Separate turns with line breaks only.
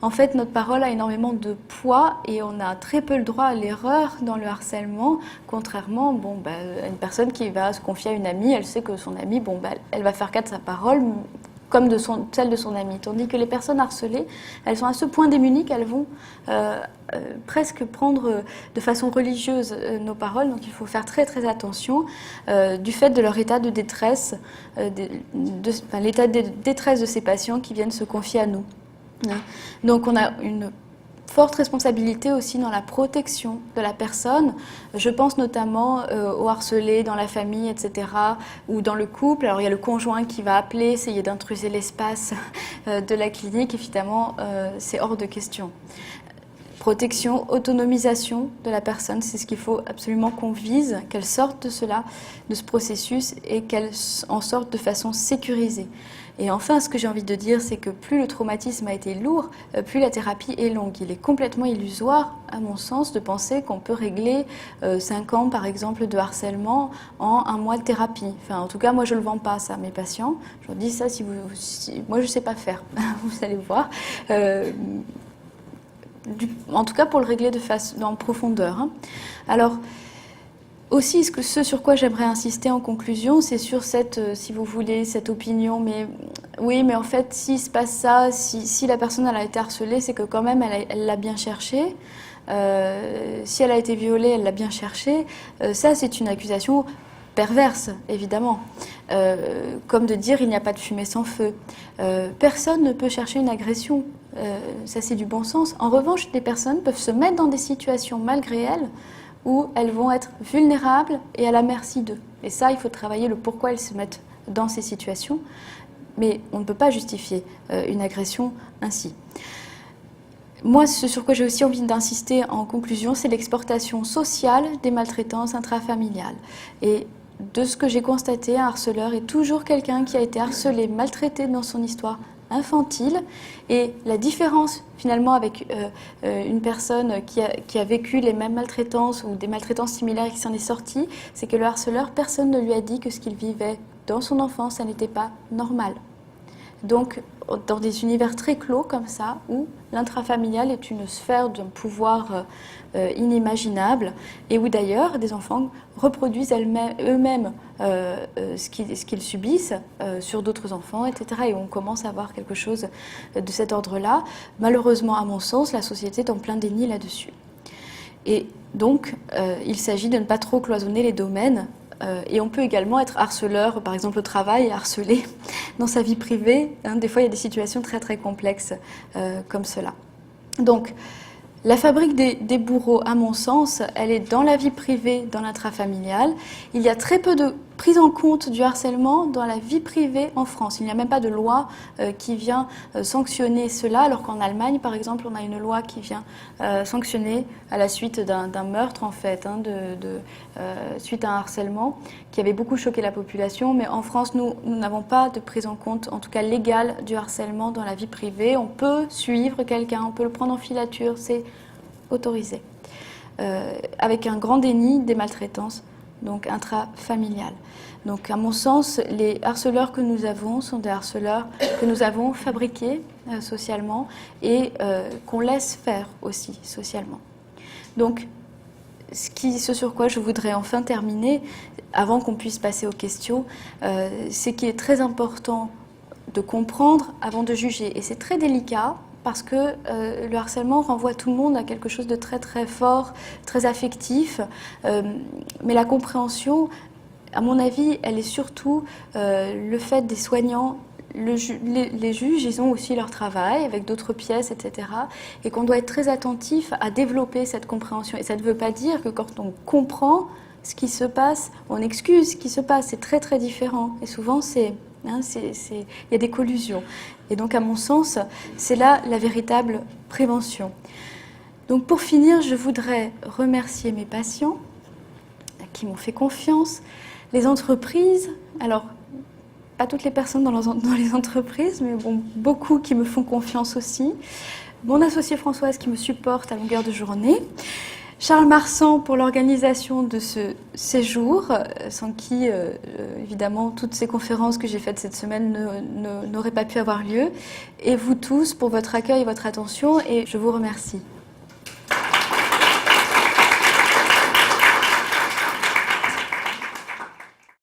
En fait, notre parole a énormément de poids et on a très peu le droit à l'erreur dans le harcèlement, contrairement à une personne qui va se confier à une amie, elle sait que son amie, elle va faire cas de sa parole, comme celle de son ami. Tandis que les personnes harcelées, elles sont à ce point démunies qu'elles vont presque prendre de façon religieuse nos paroles. Donc il faut faire très très attention du fait de leur état de détresse, l'état de détresse de ces patients qui viennent se confier à nous. Donc on a une forte responsabilité aussi dans la protection de la personne. Je pense notamment aux harcelés dans la famille, etc., ou dans le couple. Alors il y a le conjoint qui va appeler, essayer d'intruser l'espace de la clinique. Évidemment, c'est hors de question. Protection, autonomisation de la personne, c'est ce qu'il faut absolument qu'on vise, qu'elle sorte de cela, de ce processus, et qu'elle en sorte de façon sécurisée. Et enfin, ce que j'ai envie de dire, c'est que plus le traumatisme a été lourd, plus la thérapie est longue. Il est complètement illusoire, à mon sens, de penser qu'on peut régler 5 ans, par exemple, de harcèlement en 1 mois de thérapie. Enfin, en tout cas, moi, je ne le vends pas, ça, à mes patients. Je leur dis ça, moi, je ne sais pas faire, vous allez voir. En tout cas, pour le régler en profondeur. Hein. Alors, aussi, ce sur quoi j'aimerais insister en conclusion, c'est sur si vous voulez, cette opinion, mais oui, mais en fait, s'il se passe ça, si la personne elle a été harcelée, c'est que quand même, elle l'a bien cherché. Si elle a été violée, elle l'a bien cherché. Ça, c'est une accusation perverse, évidemment. Comme de dire, il n'y a pas de fumée sans feu. Personne ne peut chercher une agression. Ça, c'est du bon sens. En revanche, des personnes peuvent se mettre dans des situations, malgré elles, où elles vont être vulnérables et à la merci d'eux. Et ça, il faut travailler le pourquoi elles se mettent dans ces situations. Mais on ne peut pas justifier une agression ainsi. Moi, ce sur quoi j'ai aussi envie d'insister en conclusion, c'est l'exportation sociale des maltraitances intrafamiliales. Et de ce que j'ai constaté, un harceleur est toujours quelqu'un qui a été harcelé, maltraité dans son histoire infantile, et la différence finalement avec une personne qui a vécu les mêmes maltraitances ou des maltraitances similaires et qui s'en est sortie, c'est que le harceleur, personne ne lui a dit que ce qu'il vivait dans son enfance, ça n'était pas normal. Donc, dans des univers très clos comme ça, où l'intrafamilial est une sphère d'un pouvoir inimaginable, et où d'ailleurs des enfants reproduisent eux-mêmes ce qu'ils subissent sur d'autres enfants, etc. Et on commence à avoir quelque chose de cet ordre-là. Malheureusement, à mon sens, la société est en plein déni là-dessus. Et donc, il s'agit de ne pas trop cloisonner les domaines. Et on peut également être harceleur, par exemple au travail, harcelé dans sa vie privée. Hein, des fois, il y a des situations très très complexes comme cela. Donc, la fabrique des bourreaux, à mon sens, elle est dans la vie privée, dans l'intrafamilial. Il y a très peu de prise en compte du harcèlement dans la vie privée en France. Il n'y a même pas de loi qui vient sanctionner cela, alors qu'en Allemagne, par exemple, on a une loi qui vient sanctionner à la suite d'un meurtre, en fait, suite à un harcèlement qui avait beaucoup choqué la population. Mais en France, nous n'avons pas de prise en compte, en tout cas légale, du harcèlement dans la vie privée. On peut suivre quelqu'un, on peut le prendre en filature, c'est autorisé. Avec un grand déni des maltraitances, donc intrafamiliales. Donc à mon sens, les harceleurs que nous avons sont des harceleurs que nous avons fabriqués socialement et qu'on laisse faire aussi socialement. Donc ce sur quoi je voudrais enfin terminer, avant qu'on puisse passer aux questions, c'est qu'il est très important de comprendre avant de juger. Et c'est très délicat parce que le harcèlement renvoie tout le monde à quelque chose de très très fort, très affectif. Mais la compréhension, à mon avis, elle est surtout le fait des soignants. Les juges, ils ont aussi leur travail avec d'autres pièces, etc. Et qu'on doit être très attentif à développer cette compréhension. Et ça ne veut pas dire que quand on comprend ce qui se passe, on excuse ce qui se passe. C'est très très différent. Et souvent, il y a des collusions. Et donc, à mon sens, c'est là la véritable prévention. Donc, pour finir, je voudrais remercier mes patients qui m'ont fait confiance, les entreprises, alors pas toutes les personnes dans les entreprises, mais bon, beaucoup qui me font confiance aussi, mon associée Françoise qui me supporte à longueur de journée, Charles Marsan pour l'organisation de ce séjour, sans qui, évidemment, toutes ces conférences que j'ai faites cette semaine n'auraient pas pu avoir lieu. Et vous tous pour votre accueil et votre attention, et je vous remercie.